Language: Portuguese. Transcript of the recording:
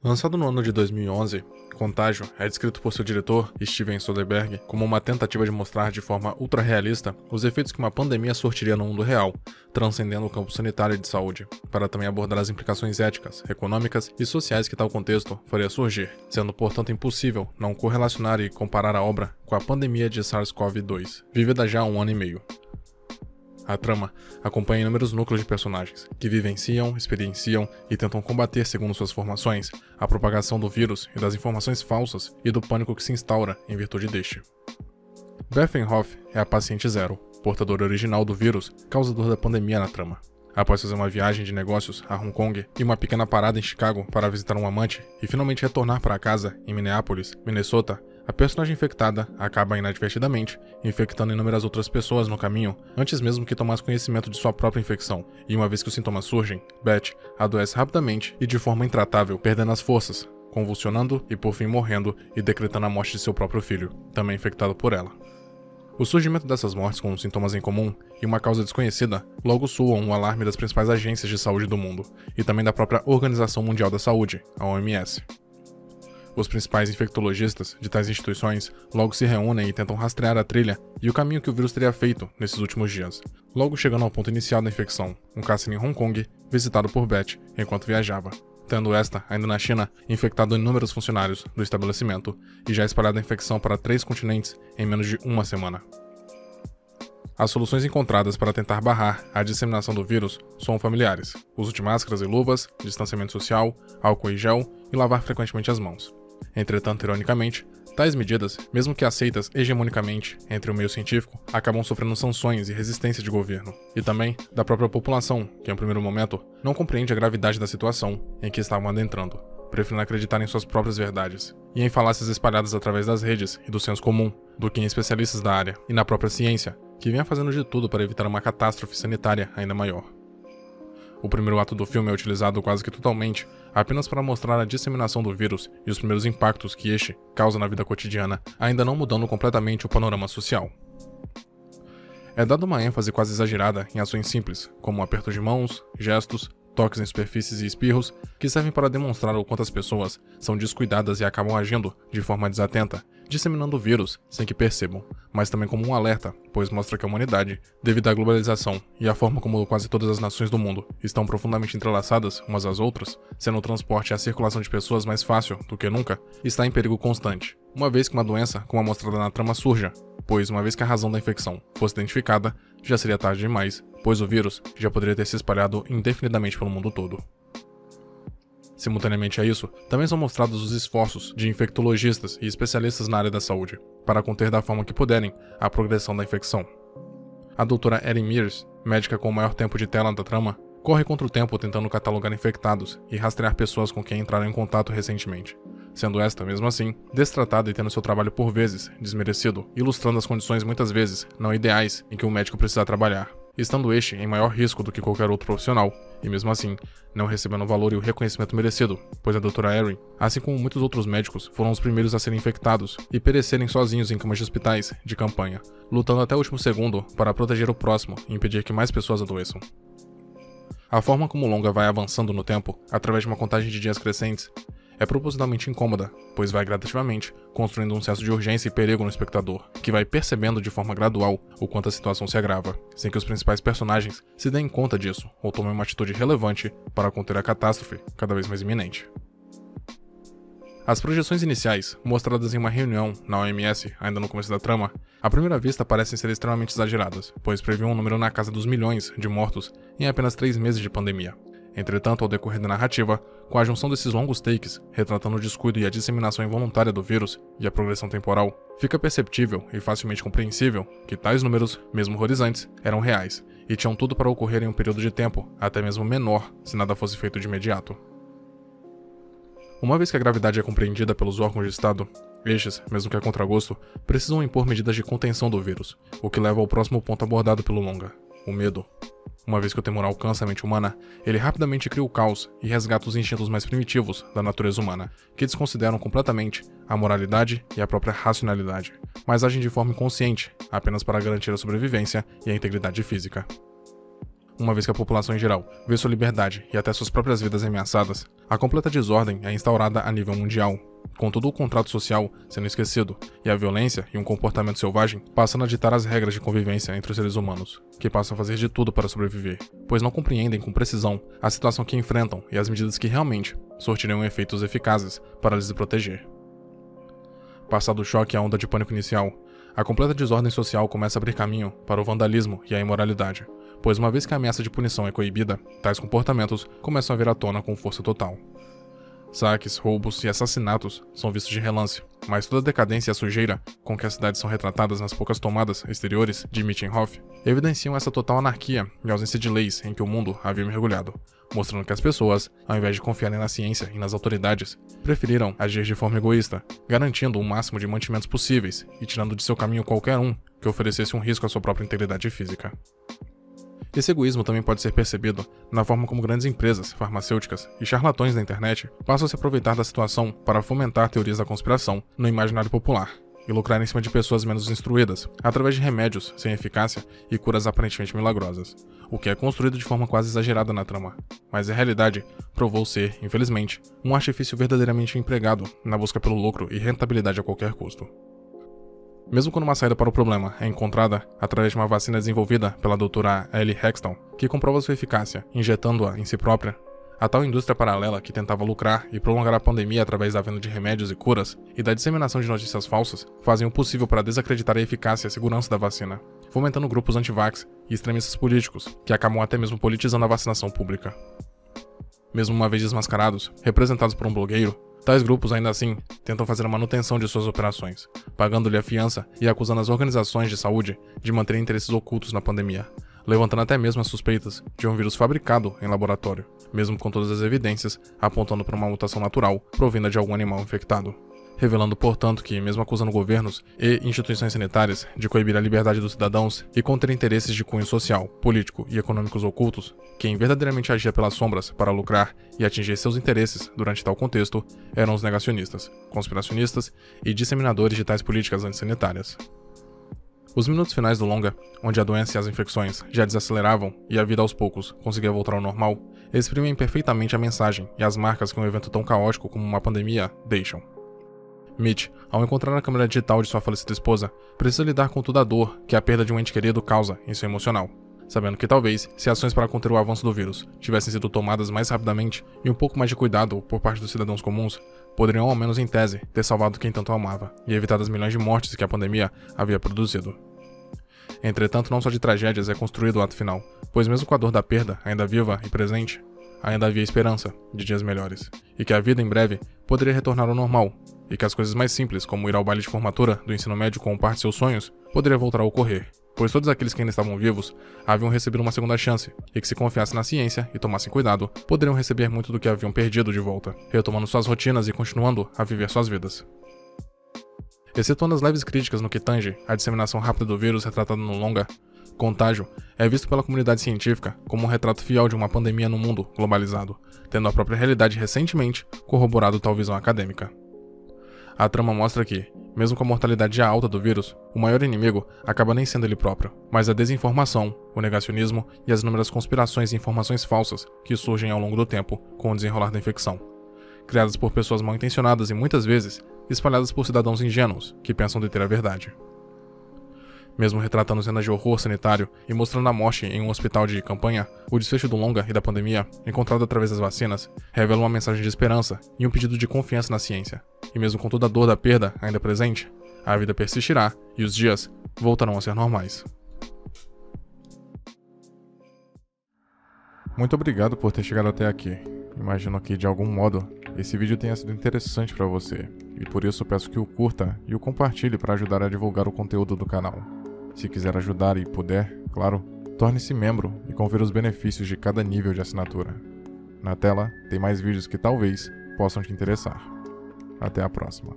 Lançado no ano de 2011, Contágio é descrito por seu diretor, Steven Soderbergh, como uma tentativa de mostrar de forma ultra-realista os efeitos que uma pandemia sortiria no mundo real, transcendendo o campo sanitário e de saúde, para também abordar as implicações éticas, econômicas e sociais que tal contexto faria surgir, sendo portanto impossível não correlacionar e comparar a obra com a pandemia de SARS-CoV-2, vivida já há 1 ano e meio. A trama acompanha inúmeros núcleos de personagens, que vivenciam, experienciam e tentam combater, segundo suas formações, a propagação do vírus e das informações falsas e do pânico que se instaura em virtude deste. Bethany Hoff é a paciente zero, portadora original do vírus, causador da pandemia na trama. Após fazer uma viagem de negócios a Hong Kong e uma pequena parada em Chicago para visitar um amante e finalmente retornar para casa em Minneapolis, Minnesota, a personagem infectada acaba inadvertidamente infectando inúmeras outras pessoas no caminho antes mesmo que tomasse conhecimento de sua própria infecção, e uma vez que os sintomas surgem, Beth adoece rapidamente e de forma intratável, perdendo as forças, convulsionando e por fim morrendo e decretando a morte de seu próprio filho, também infectado por ela. O surgimento dessas mortes com sintomas em comum e uma causa desconhecida logo soam o alarme das principais agências de saúde do mundo, e também da própria Organização Mundial da Saúde, a OMS. Os principais infectologistas de tais instituições logo se reúnem e tentam rastrear a trilha e o caminho que o vírus teria feito nesses últimos dias, logo chegando ao ponto inicial da infecção, um cárcere em Hong Kong, visitado por Beth enquanto viajava, tendo esta, ainda na China, infectado inúmeros funcionários do estabelecimento e já espalhado a infecção para 3 continentes em menos de 1 semana. As soluções encontradas para tentar barrar a disseminação do vírus são familiares: uso de máscaras e luvas, distanciamento social, álcool e gel e lavar frequentemente as mãos. Entretanto, ironicamente, tais medidas, mesmo que aceitas hegemonicamente entre o meio científico, acabam sofrendo sanções e resistência de governo, e também da própria população, que em um primeiro momento não compreende a gravidade da situação em que estavam adentrando, preferindo acreditar em suas próprias verdades, e em falácias espalhadas através das redes e do senso comum, do que em especialistas da área e na própria ciência, que vinha fazendo de tudo para evitar uma catástrofe sanitária ainda maior. O primeiro ato do filme é utilizado quase que totalmente apenas para mostrar a disseminação do vírus e os primeiros impactos que este causa na vida cotidiana, ainda não mudando completamente o panorama social. É dada uma ênfase quase exagerada em ações simples, como aperto de mãos, gestos, toques em superfícies e espirros, que servem para demonstrar o quanto as pessoas são descuidadas e acabam agindo de forma desatenta, disseminando o vírus sem que percebam, mas também como um alerta, pois mostra que a humanidade, devido à globalização e à forma como quase todas as nações do mundo estão profundamente entrelaçadas umas às outras, sendo o transporte e a circulação de pessoas mais fácil do que nunca, está em perigo constante, uma vez que uma doença, como a mostrada na trama, surja, pois uma vez que a razão da infecção fosse identificada, já seria tarde demais, pois o vírus já poderia ter se espalhado indefinidamente pelo mundo todo. Simultaneamente a isso, também são mostrados os esforços de infectologistas e especialistas na área da saúde, para conter da forma que puderem a progressão da infecção. A doutora Erin Mears, médica com o maior tempo de tela da trama, corre contra o tempo tentando catalogar infectados e rastrear pessoas com quem entraram em contato recentemente, sendo esta, mesmo assim, destratada e tendo seu trabalho por vezes desmerecido, ilustrando as condições muitas vezes não ideais em que um médico precisa trabalhar, estando este em maior risco do que qualquer outro profissional, e mesmo assim, não recebendo o valor e o reconhecimento merecido, pois a doutora Erin, assim como muitos outros médicos, foram os primeiros a serem infectados e perecerem sozinhos em camas de hospitais de campanha, lutando até o último segundo para proteger o próximo e impedir que mais pessoas adoeçam. A forma como o longa vai avançando no tempo, através de uma contagem de dias crescentes, é propositalmente incômoda, pois vai gradativamente construindo um senso de urgência e perigo no espectador, que vai percebendo de forma gradual o quanto a situação se agrava, sem que os principais personagens se deem conta disso ou tomem uma atitude relevante para conter a catástrofe cada vez mais iminente. As projeções iniciais, mostradas em uma reunião na OMS ainda no começo da trama, à primeira vista parecem ser extremamente exageradas, pois previam um número na casa dos milhões de mortos em apenas 3 meses de pandemia. Entretanto, ao decorrer da narrativa, com a junção desses longos takes, retratando o descuido e a disseminação involuntária do vírus e a progressão temporal, fica perceptível e facilmente compreensível que tais números, mesmo horrorizantes, eram reais, e tinham tudo para ocorrer em um período de tempo, até mesmo menor, se nada fosse feito de imediato. Uma vez que a gravidade é compreendida pelos órgãos de Estado, estes, mesmo que a contragosto, precisam impor medidas de contenção do vírus, o que leva ao próximo ponto abordado pelo longa: o medo. Uma vez que o temor alcança a mente humana, ele rapidamente cria o caos e resgata os instintos mais primitivos da natureza humana, que desconsideram completamente a moralidade e a própria racionalidade, mas agem de forma inconsciente, apenas para garantir a sobrevivência e a integridade física. uma vez que a população em geral vê sua liberdade e até suas próprias vidas ameaçadas, a completa desordem é instaurada a nível mundial, com todo o contrato social sendo esquecido e a violência e um comportamento selvagem passando a ditar as regras de convivência entre os seres humanos, que passam a fazer de tudo para sobreviver, pois não compreendem com precisão a situação que enfrentam e as medidas que realmente surtirão efeitos eficazes para lhes proteger. Passado o choque e a onda de pânico inicial, a completa desordem social começa a abrir caminho para o vandalismo e a imoralidade, pois uma vez que a ameaça de punição é coibida, tais comportamentos começam a vir à tona com força total. Saques, roubos e assassinatos são vistos de relance, mas toda a decadência e a sujeira com que as cidades são retratadas nas poucas tomadas exteriores de Mittenhof evidenciam essa total anarquia e ausência de leis em que o mundo havia mergulhado, mostrando que as pessoas, ao invés de confiarem na ciência e nas autoridades, preferiram agir de forma egoísta, garantindo o máximo de mantimentos possíveis e tirando de seu caminho qualquer um que oferecesse um risco à sua própria integridade física. Esse egoísmo também pode ser percebido na forma como grandes empresas, farmacêuticas e charlatões da internet passam a se aproveitar da situação para fomentar teorias da conspiração no imaginário popular e lucrar em cima de pessoas menos instruídas, através de remédios sem eficácia e curas aparentemente milagrosas, o que é construído de forma quase exagerada na trama, mas a realidade provou ser, infelizmente, um artifício verdadeiramente empregado na busca pelo lucro e rentabilidade a qualquer custo. Mesmo quando uma saída para o problema é encontrada através de uma vacina desenvolvida pela doutora Ellie Hexton, que comprova sua eficácia injetando-a em si própria, a tal indústria paralela que tentava lucrar e prolongar a pandemia através da venda de remédios e curas e da disseminação de notícias falsas fazem o possível para desacreditar a eficácia e a segurança da vacina, fomentando grupos anti-vax e extremistas políticos, que acabam até mesmo politizando a vacinação pública. Mesmo uma vez desmascarados, representados por um blogueiro, tais grupos, ainda assim, tentam fazer a manutenção de suas operações, pagando-lhe a fiança e acusando as organizações de saúde de manterem interesses ocultos na pandemia, levantando até mesmo as suspeitas de um vírus fabricado em laboratório, mesmo com todas as evidências apontando para uma mutação natural provinda de algum animal infectado. Revelando, portanto, que, mesmo acusando governos e instituições sanitárias de coibir a liberdade dos cidadãos e conter interesses de cunho social, político e econômicos ocultos, quem verdadeiramente agia pelas sombras para lucrar e atingir seus interesses durante tal contexto eram os negacionistas, conspiracionistas e disseminadores de tais políticas antissanitárias. Os minutos finais do longa, onde a doença e as infecções já desaceleravam e a vida aos poucos conseguia voltar ao normal, exprimem perfeitamente a mensagem e as marcas que um evento tão caótico como uma pandemia deixam. Mitch, ao encontrar a câmera digital de sua falecida esposa, precisa lidar com toda a dor que a perda de um ente querido causa em seu emocional, sabendo que talvez, se ações para conter o avanço do vírus tivessem sido tomadas mais rapidamente e um pouco mais de cuidado por parte dos cidadãos comuns, poderiam ao menos em tese ter salvado quem tanto amava e evitado as milhões de mortes que a pandemia havia produzido. Entretanto, não só de tragédias é construído o ato final, pois mesmo com a dor da perda ainda viva e presente, ainda havia esperança de dias melhores, e que a vida em breve poderia retornar ao normal, e que as coisas mais simples, como ir ao baile de formatura do ensino médio com parte de seus sonhos, poderia voltar a ocorrer, pois todos aqueles que ainda estavam vivos haviam recebido uma segunda chance, e que se confiassem na ciência e tomassem cuidado, poderiam receber muito do que haviam perdido de volta, retomando suas rotinas e continuando a viver suas vidas. Excetuando as leves críticas no que tange à disseminação rápida do vírus retratado no longa, Contágio é visto pela comunidade científica como um retrato fiel de uma pandemia no mundo globalizado, tendo a própria realidade recentemente corroborado tal visão acadêmica. A trama mostra que, mesmo com a mortalidade já alta do vírus, o maior inimigo acaba nem sendo ele próprio, mas a desinformação, o negacionismo e as inúmeras conspirações e informações falsas que surgem ao longo do tempo com o desenrolar da infecção, criadas por pessoas mal intencionadas e muitas vezes espalhadas por cidadãos ingênuos que pensam deter a verdade. Mesmo retratando cenas de horror sanitário e mostrando a morte em um hospital de campanha, o desfecho do longa e da pandemia, encontrado através das vacinas, revela uma mensagem de esperança e um pedido de confiança na ciência. E mesmo com toda a dor da perda ainda presente, a vida persistirá e os dias voltarão a ser normais. Muito obrigado por ter chegado até aqui. Imagino que, de algum modo, esse vídeo tenha sido interessante para você, e por isso peço que o curta e o compartilhe para ajudar a divulgar o conteúdo do canal. Se quiser ajudar e puder, claro, torne-se membro e confira os benefícios de cada nível de assinatura. Na tela tem mais vídeos que talvez possam te interessar. Até a próxima.